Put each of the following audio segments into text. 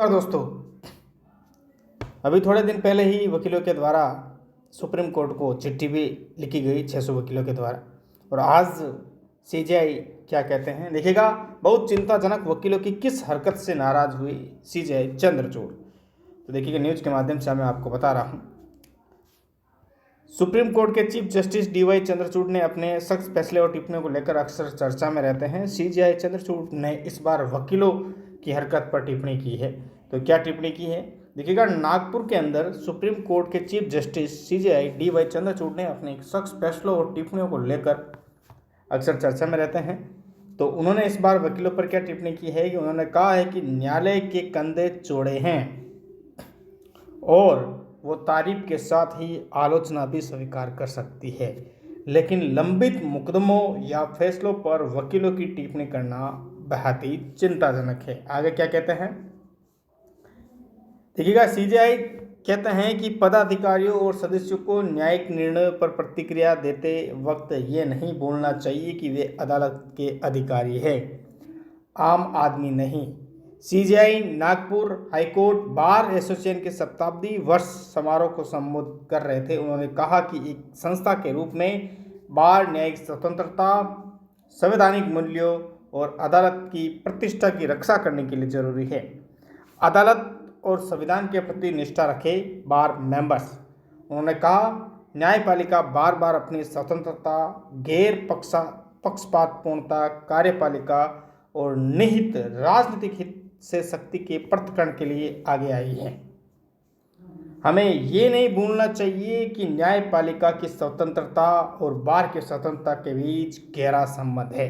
और दोस्तों, अभी थोड़े दिन पहले ही वकीलों के द्वारा सुप्रीम कोर्ट को चिट्ठी भी लिखी गई 600 वकीलों के द्वारा। और आज सीजेआई क्या कहते हैं देखिएगा। बहुत चिंताजनक, वकीलों की किस हरकत से नाराज हुई सीजेआई चंद्रचूड़, तो देखिएगा न्यूज़ के माध्यम से मैं आपको बता रहा हूं। सुप्रीम कोर्ट के चीफ जस्टिस डीवाई चंद्रचूड़ ने अपने सख्त फैसले और टिप्पणियों को लेकर अक्सर चर्चा में रहते हैं। सीजेआई चंद्रचूड़ ने इस बार वकीलों की हरकत पर टिप्पणी की है। तो क्या टिप्पणी की है देखिएगा। नागपुर के अंदर सुप्रीम कोर्ट के chief justice CJI DY Chandrachud ने अपने सख्त फैसलों और टिप्पणियों को लेकर अक्सर चर्चा में रहते हैं। तो उन्होंने इस बार वकीलों पर क्या टिप्पणी की है कि उन्होंने कहा है कि न्यायालय के कंधे चौड़े हैं और वो तारीफ के साथ ही आलोचना भी स्वीकार कर सकती है, लेकिन लंबित मुकदमों या फैसलों पर वकीलों की टिप्पणी करना बेहद ही चिंताजनक है। आगे क्या कहते हैं देखिएगा। सीजेआई कहते हैं कि पदाधिकारियों और सदस्यों को न्यायिक निर्णय पर प्रतिक्रिया देते वक्त ये नहीं बोलना चाहिए कि वे अदालत के अधिकारी हैं, आम आदमी नहीं। CJI Nagpur high court bar association के शताब्दी वर्ष समारोह को संबोधित कर रहे थे। उन्होंने कहा कि एक संस्था के रूप में बार न्यायिक स्वतंत्रता, संवैधानिक मूल्यों और अदालत की प्रतिष्ठा की रक्षा करने के लिए जरूरी है। अदालत और संविधान के प्रति निष्ठा रखे बार मेंबर्स। उन्होंने कहा न्यायपालिका बार बार अपनी स्वतंत्रता, गैर पक्षपातपूर्णता, कार्यपालिका और निहित राजनीतिक हित से शक्ति के पृथक्करण के लिए आगे आई है। हमें ये नहीं भूलना चाहिए कि न्यायपालिका की स्वतंत्रता और बार की स्वतंत्रता के बीच गहरा संबंध है।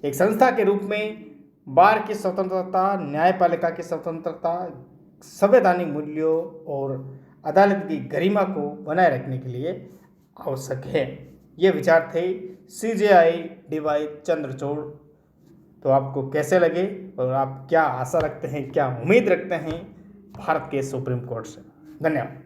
एक संस्था के रूप में बार की स्वतंत्रता, न्यायपालिका की स्वतंत्रता, संवैधानिक मूल्यों और अदालत की गरिमा को बनाए रखने के लिए आवश्यक है। ये विचार थे सीजेआई डीवाई चंद्रचूड़। तो आपको कैसे लगे और आप क्या आशा रखते हैं, क्या उम्मीद रखते हैं भारत के सुप्रीम कोर्ट से? धन्यवाद।